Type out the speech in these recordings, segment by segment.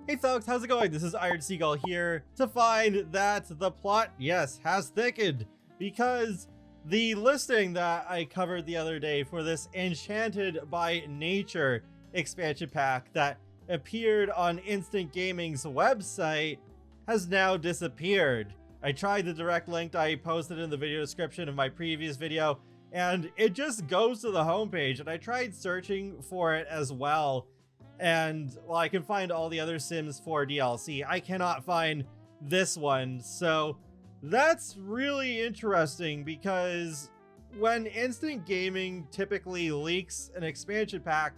Hey folks, how's it going? This is Seagull here to find that the plot, yes, has thickened, because the listing that I covered the other day for this Enchanted by Nature expansion pack that appeared on Instant Gaming's website has now disappeared. I tried the direct link I posted in the video description of my previous video, and it just goes to the homepage, and I tried searching for it as well. And while I can find all the other Sims 4 DLC, I cannot find this one. So that's really interesting, because when Instant Gaming typically leaks an expansion pack,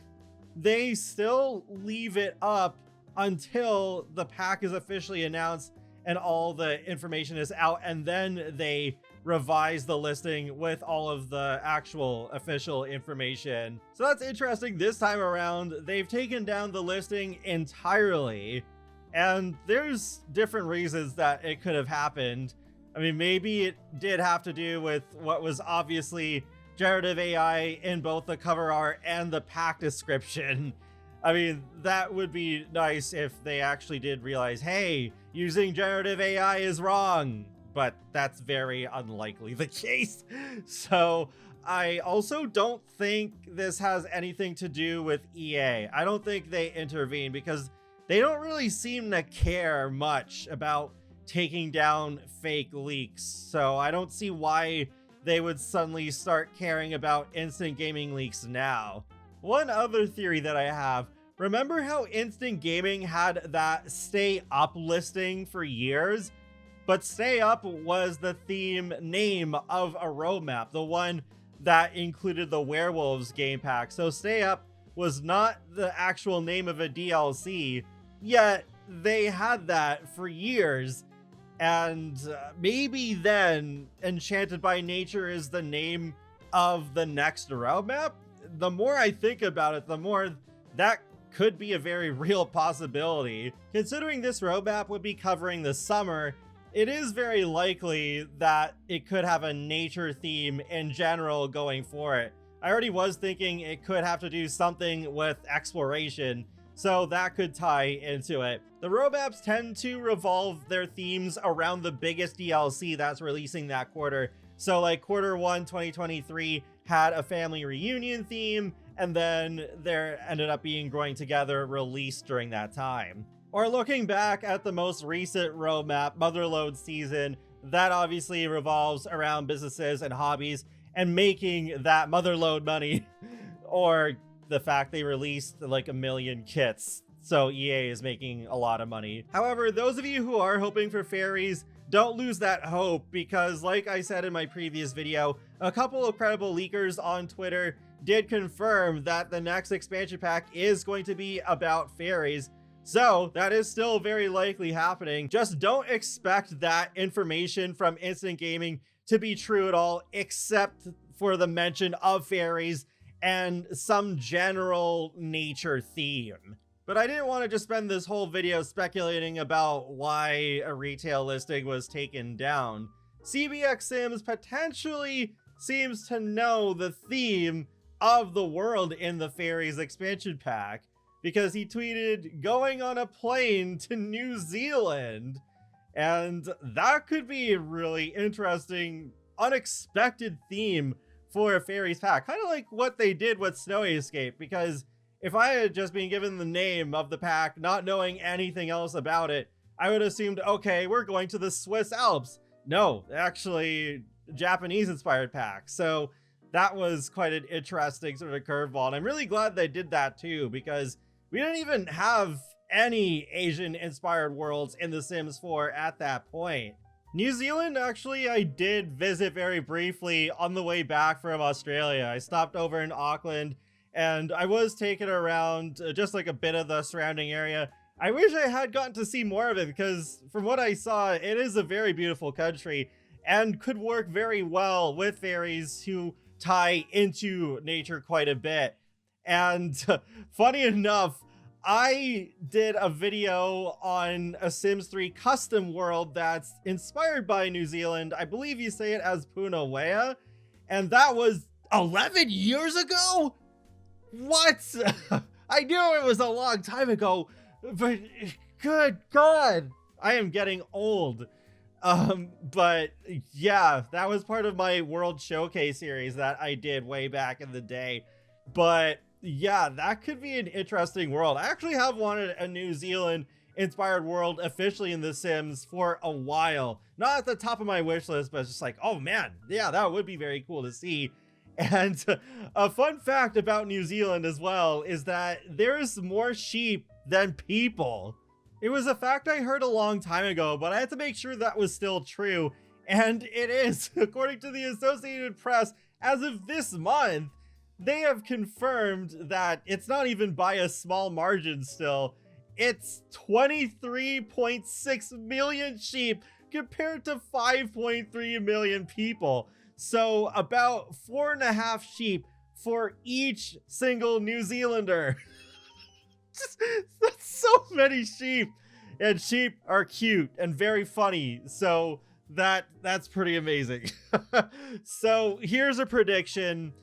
they still leave it up until the pack is officially announced and all the information is out, and then they revise the listing with all of the actual official information. So that's interesting. This time around, they've taken down the listing entirely, and there's different reasons that it could have happened. I mean, maybe it did have to do with what was obviously generative AI in both the cover art and the pack description. I mean, that would be nice if they actually did realize, hey, using generative AI is wrong. But that's very unlikely the case. So I also don't think this has anything to do with EA. I don't think they intervene, because they don't really seem to care much about taking down fake leaks. So I don't see why they would suddenly start caring about Instant Gaming leaks now. One other theory that I have, remember how Instant Gaming had that Stay Up listing for years? But Stay Up was the theme name of a roadmap, the one that included the Werewolves game pack. So Stay Up was not the actual name of a DLC, yet they had that for years. And maybe then Enchanted by Nature is the name of the next roadmap? The more I think about it, the more that could be a very real possibility. Considering this roadmap would be covering the summer, it is very likely that it could have a nature theme in general going for it. I already was thinking it could have to do something with exploration, so that could tie into it. The roadmaps tend to revolve their themes around the biggest DLC that's releasing that quarter. So like Q1 2023 had a family reunion theme, and then there ended up being Growing Together released during that time. Or looking back at the most recent roadmap, Motherload season, that obviously revolves around businesses and hobbies and making that Motherload money. Or the fact they released like 1 million kits, so EA is making a lot of money. However, those of you who are hoping for fairies, don't lose that hope, because like I said in my previous video, a couple of credible leakers on Twitter did confirm that the next expansion pack is going to be about fairies. So that is still very likely happening. Just don't expect that information from Instant Gaming to be true at all, except for the mention of fairies and some general nature theme. But I didn't want to just spend this whole video speculating about why a retail listing was taken down. CBX Sims potentially seems to know the theme of the world in the fairies expansion pack, because he tweeted going on a plane to New Zealand. And that could be a really interesting, unexpected theme for a fairies pack. Kind of like what they did with Snowy Escape, because if I had just been given the name of the pack, not knowing anything else about it, I would have assumed, okay, we're going to the Swiss Alps. No, actually, Japanese-inspired pack. So that was quite an interesting sort of curveball. And I'm really glad they did that too, because we didn't even have any Asian-inspired worlds in The Sims 4 at that point. New Zealand, actually, I did visit very briefly on the way back from Australia. I stopped over in Auckland, and I was taken around just like a bit of the surrounding area. I wish I had gotten to see more of it, because from what I saw, it is a very beautiful country and could work very well with fairies who tie into nature quite a bit. And funny enough, I did a video on a Sims 3 custom world that's inspired by New Zealand. I believe you say it as Punawea, and that was 11 years ago? What? I knew it was a long time ago, But good God, I am getting old. But yeah, that was part of my World Showcase series that I did way back in the day. But yeah, that could be an interesting world. I actually have wanted a New Zealand inspired world officially in The Sims for a while. Not at the top of my wish list, but it's just like, oh man, yeah, that would be very cool to see. And a fun fact about New Zealand as well is that there's more sheep than people. It was a fact I heard a long time ago, but I had to make sure that was still true. And it is. According to the Associated Press, as of this month, they have confirmed that it's not even by a small margin still. It's 23.6 million sheep compared to 5.3 million people. So about 4.5 sheep for each single New Zealander. That's so many sheep. And sheep are cute and very funny. So that's pretty amazing. So here's a prediction.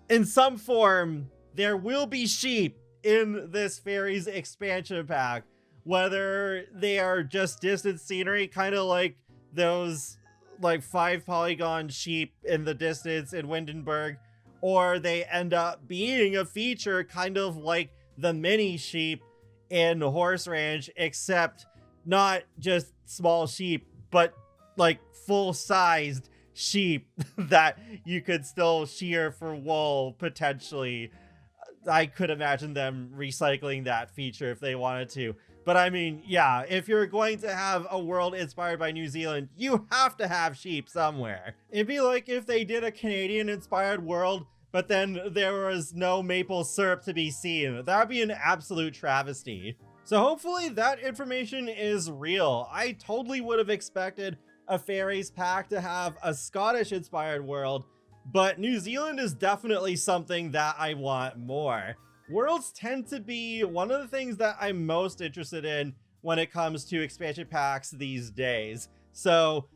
In some form, there will be sheep in this Fairies expansion pack, whether they are just distant scenery, kind of like those like 5 polygon sheep in the distance in Windenburg, or they end up being a feature kind of like the mini sheep in Horse Ranch, except not just small sheep, but like full-sized sheep that you could still shear for wool potentially. I could imagine them recycling that feature if they wanted to. But I mean, yeah, if you're going to have a world inspired by New Zealand, you have to have sheep somewhere. It'd be like if they did a Canadian inspired world, but then there was no maple syrup to be seen. That would be an absolute travesty. So hopefully that information is real. I totally would have expected a Fairies pack to have a Scottish inspired world, but New Zealand is definitely something that I want more. Worlds tend to be one of the things that I'm most interested in when it comes to expansion packs these days. So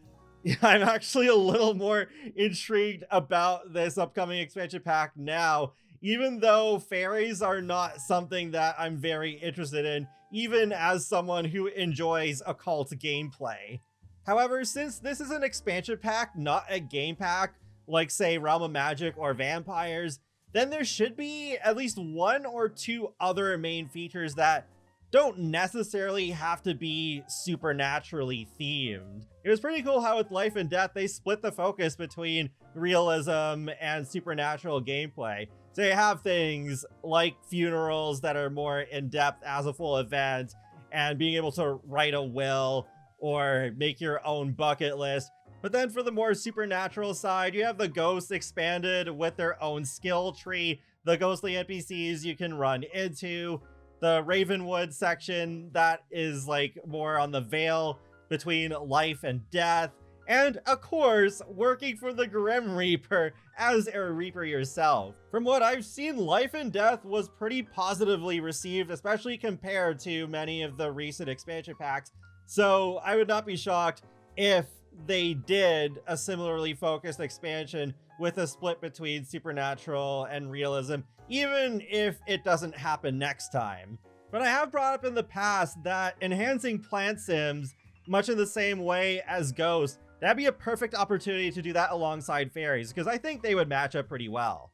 I'm actually a little more intrigued about this upcoming expansion pack now, even though Fairies are not something that I'm very interested in, even as someone who enjoys occult gameplay. However, since this is an expansion pack, not a game pack, like say Realm of Magic or Vampires, then there should be at least 1 or 2 other main features that don't necessarily have to be supernaturally themed. It was pretty cool how with Life and Death, they split the focus between realism and supernatural gameplay. So you have things like funerals that are more in-depth as a full event, and being able to write a will or make your own bucket list. But then for the more supernatural side, you have the ghosts expanded with their own skill tree, the ghostly NPCs you can run into, the Ravenwood section that is like more on the veil between life and death, and of course, working for the Grim Reaper as a Reaper yourself. From what I've seen, Life and Death was pretty positively received, especially compared to many of the recent expansion packs. So I would not be shocked if they did a similarly focused expansion with a split between supernatural and realism, even if it doesn't happen next time. But I have brought up in the past that enhancing plant sims, much in the same way as Ghost, that'd be a perfect opportunity to do that alongside Fairies, because I think they would match up pretty well.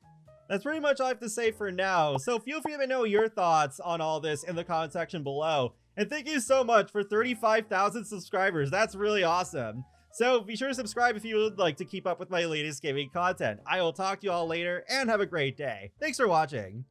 That's pretty much all I have to say for now, so feel free to let me know your thoughts on all this in the comment section below. And thank you so much for 35,000 subscribers. That's really awesome. So be sure to subscribe if you would like to keep up with my latest gaming content. I will talk to you all later and have a great day. Thanks for watching.